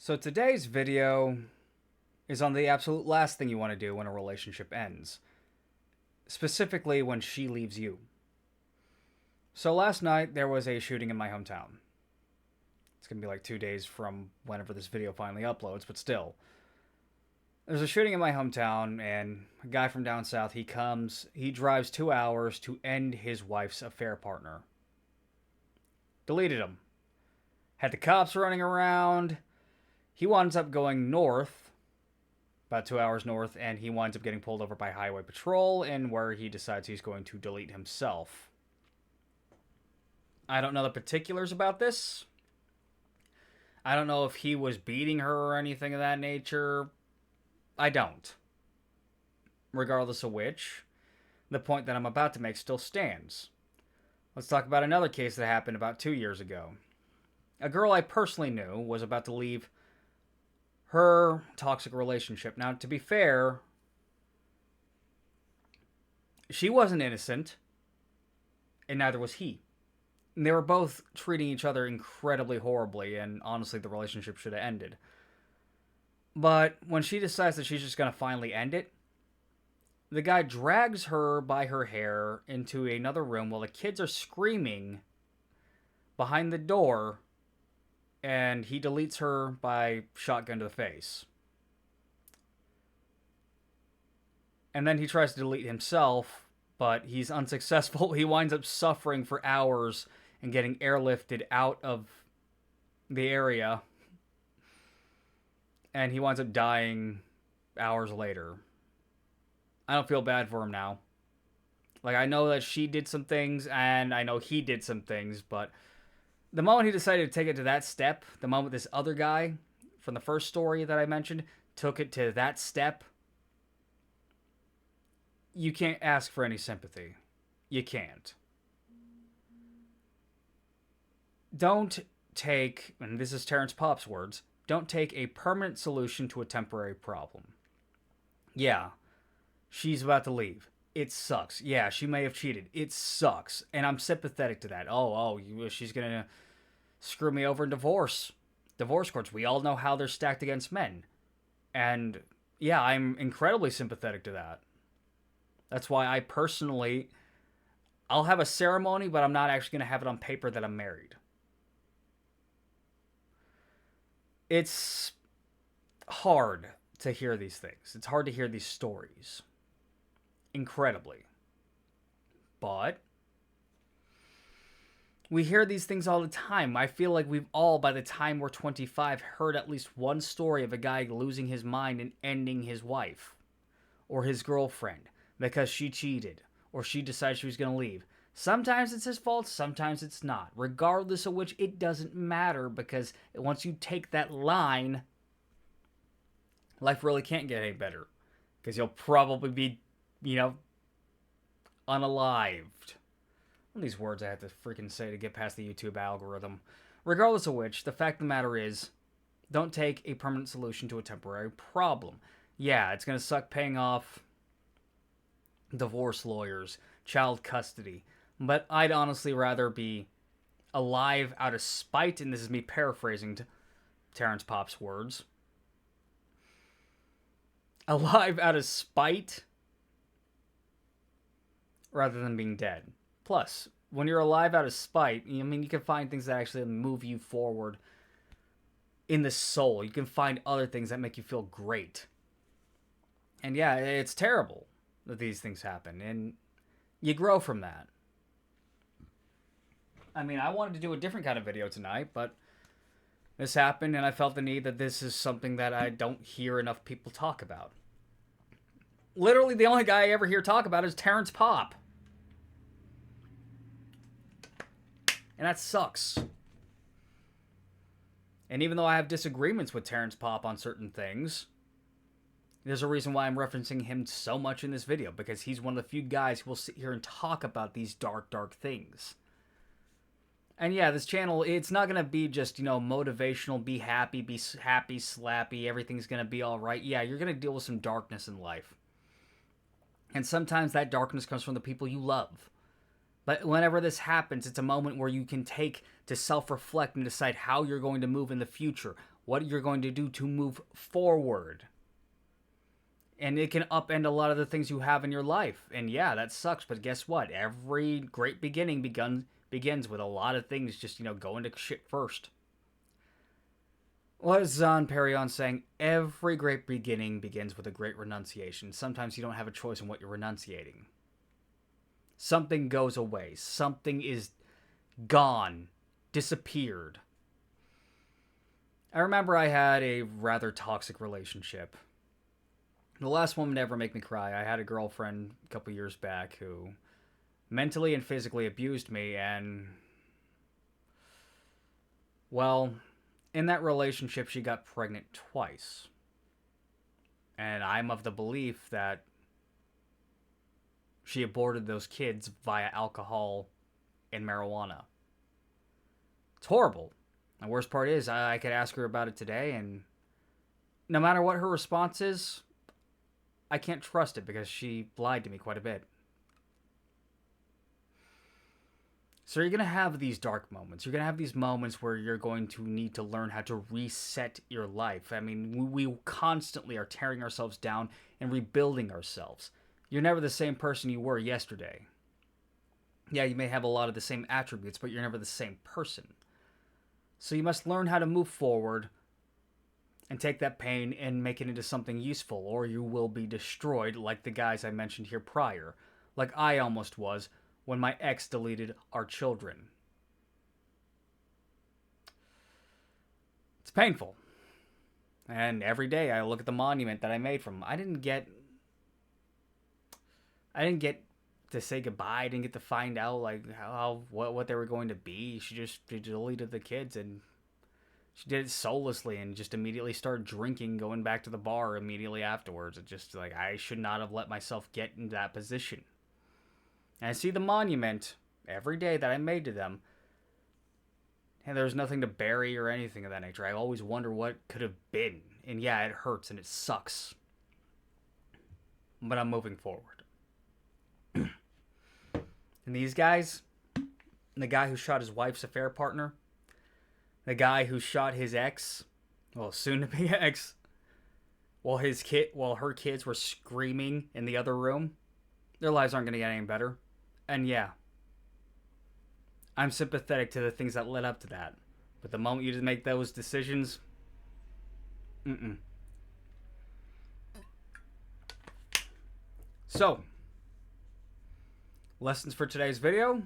So today's video is on the absolute last thing you want to do when a relationship ends. Specifically when she leaves you. So last night there was a shooting in my hometown. It's going to be like 2 days from whenever this video finally uploads, but still. There's a shooting in my hometown, and a guy from down south, he drives 2 hours to end his wife's affair partner. Deleted him. Had the cops running around. He winds up going north, about 2 hours north, and he winds up getting pulled over by highway patrol, and where he decides he's going to delete himself. I don't know the particulars about this. I don't know if he was beating her or anything of that nature. I don't. Regardless of which, the point that I'm about to make still stands. Let's talk about another case that happened about 2 years ago. A girl I personally knew was about to leave her toxic relationship. Now, to be fair, she wasn't innocent, and neither was he. And they were both treating each other incredibly horribly, and honestly, the relationship should have ended. But when she decides that she's just going to finally end it, the guy drags her by her hair into another room while the kids are screaming behind the door, and he deletes her by shotgun to the face. And then he tries to delete himself, but he's unsuccessful. He winds up suffering for hours and getting airlifted out of the area. And he winds up dying hours later. I don't feel bad for him now. Like, I know that she did some things, and I know he did some things, but the moment he decided to take it to that step, the moment this other guy from the first story that I mentioned took it to that step, you can't ask for any sympathy. You can't. Don't take, and this is Terrence Popp's words, don't take a permanent solution to a temporary problem. Yeah, she's about to leave. It sucks. Yeah, she may have cheated. It sucks. And I'm sympathetic to that. She's going to screw me over in divorce. Divorce courts, we all know how they're stacked against men. And yeah, I'm incredibly sympathetic to that. That's why I personally, I'll have a ceremony, but I'm not actually going to have it on paper that I'm married. It's hard to hear these things. It's hard to hear these stories. Incredibly. But we hear these things all the time. I feel like we've all, by the time we're 25, heard at least one story of a guy losing his mind and ending his wife or his girlfriend because she cheated or she decided she was going to leave. Sometimes it's his fault, sometimes it's not. Regardless of which, it doesn't matter, because once you take that line, life really can't get any better. Because you'll probably be, unalived. One of these words I have to freaking say to get past the YouTube algorithm. Regardless of which, the fact of the matter is, don't take a permanent solution to a temporary problem. Yeah, it's going to suck paying off divorce lawyers, child custody. But I'd honestly rather be alive out of spite, and this is me paraphrasing Terrence Popp's words. Alive out of spite rather than being dead. Plus, when you're alive out of spite, you can find things that actually move you forward in the soul. You can find other things that make you feel great. And yeah, it's terrible that these things happen, and you grow from that. I wanted to do a different kind of video tonight, but this happened, and I felt the need that this is something that I don't hear enough people talk about. Literally, the only guy I ever hear talk about is Terrence Popp. And that sucks. And even though I have disagreements with Terrence Popp on certain things, there's a reason why I'm referencing him so much in this video, because he's one of the few guys who will sit here and talk about these dark, dark things. And yeah, this channel, it's not going to be just, motivational, be happy, slappy, everything's going to be all right. Yeah, you're going to deal with some darkness in life. And sometimes that darkness comes from the people you love. But whenever this happens, it's a moment where you can take to self-reflect and decide how you're going to move in the future. what you're going to do to move forward. And it can upend a lot of the things you have in your life. And yeah, that sucks, but guess what? Every great beginning begins with a lot of things just, going to shit first. What is Zan Perion saying? Every great beginning begins with a great renunciation. Sometimes you don't have a choice in what you're renunciating. Something goes away. Something is gone. Disappeared. I remember I had a rather toxic relationship. The last woman to ever make me cry. I had a girlfriend a couple years back who mentally and physically abused me, and well, in that relationship she got pregnant twice. And I'm of the belief that she aborted those kids via alcohol and marijuana. It's horrible. The worst part is I could ask her about it today, and no matter what her response is, I can't trust it because she lied to me quite a bit. So you're going to have these dark moments. You're going to have these moments where you're going to need to learn how to reset your life. I mean, we constantly are tearing ourselves down and rebuilding ourselves. You're never the same person you were yesterday. Yeah, you may have a lot of the same attributes, but you're never the same person. So you must learn how to move forward and take that pain and make it into something useful, or you will be destroyed like the guys I mentioned here prior. Like I almost was when my ex deleted our children. It's painful. And every day I look at the monument that I made from him. I didn't get to say goodbye. I didn't get to find out like what they were going to be. She deleted the kids, and she did it soullessly and just immediately started drinking, going back to the bar immediately afterwards. It's just like, I should not have let myself get in that position. And I see the monument every day that I made to them, and there's nothing to bury or anything of that nature. I always wonder what could have been. And yeah, it hurts and it sucks. But I'm moving forward. And these guys, the guy who shot his wife's affair partner, the guy who shot his ex, well, soon-to-be ex, while her kids were screaming in the other room, their lives aren't going to get any better. And yeah, I'm sympathetic to the things that led up to that. But the moment you just make those decisions, So, lessons for today's video.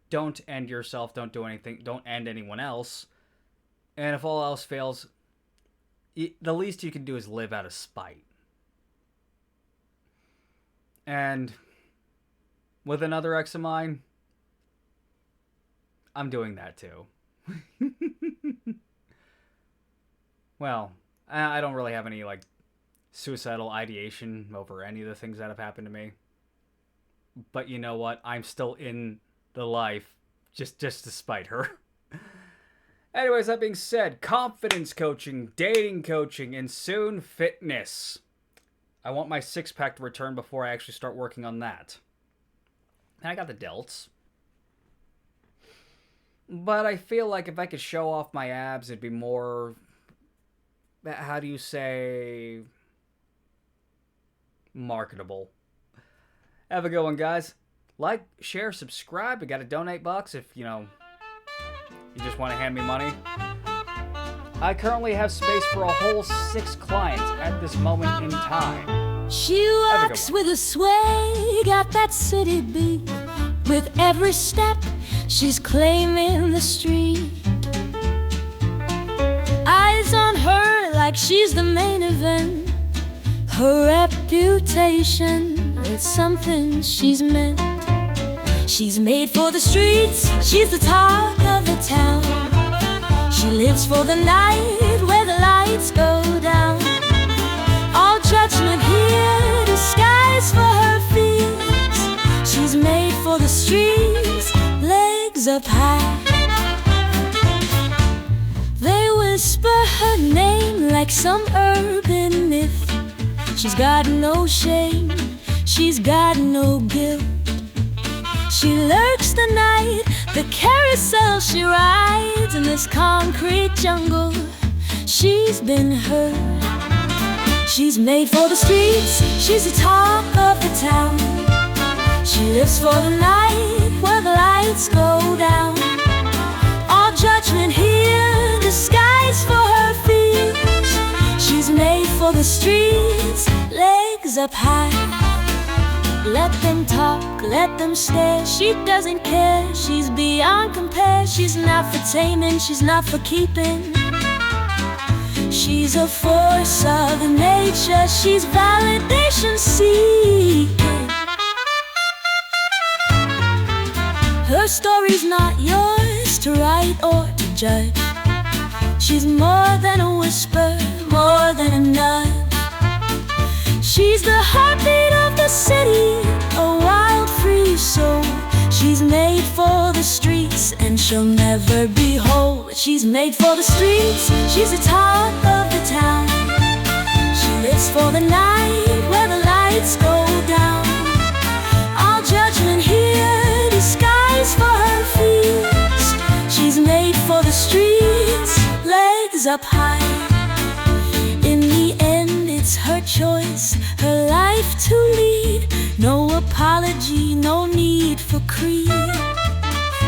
Don't end yourself. Don't do anything. Don't end anyone else. And if all else fails, the least you can do is live out of spite. And with another ex of mine, I'm doing that too. Well, I don't really have any suicidal ideation over any of the things that have happened to me. But you know what? I'm still in the life just to spite her. Anyways, that being said, confidence coaching, dating coaching, and soon fitness. I want my six-pack to return before I actually start working on that. And I got the delts. But I feel like if I could show off my abs, it'd be more, how do you say, marketable. Have a good one, guys. Like, share, subscribe. I got a donate box if, you just want to hand me money. I currently have space for a whole 6 clients at this moment in time. She walks with a sway, got that city beat. With every step, she's claiming the street. Eyes on her like she's the main event. Her reputation is something she's meant. She's made for the streets, she's the talk of the town. She lives for the night where the lights go down. All judgment here, disguised for her fears. She's made for the streets, legs up high. They whisper her name like some urban myth. She's got no shame, she's got no guilt. She lurks the night, the carousel she rides. In this concrete jungle, she's been hurt. She's made for the streets, she's the talk of the town. She lives for the night where the lights go down. All judgment here, disguise for her fears. She's made for the streets, legs up high. Let them talk, let them stare, she doesn't care. She's beyond compare, she's not for taming, she's not for keeping. She's a force of nature, she's validation seeking. Her story's not yours to write or to judge. She's more than a whisper, more than a nudge. She's the heartbeat of the city, a wild free soul. She's made for the streets and she'll never be whole. She's made for the streets, she's the talk of the town. She lives for the night where the lights go down. All judgment here, disguise for her fears. She's made for the streets, legs up high. In the end it's her choice, her life to lead. No apology, no need for creed.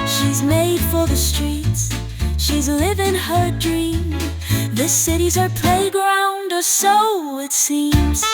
She's made for the streets, she's living her dream. This city's her playground, or so it seems.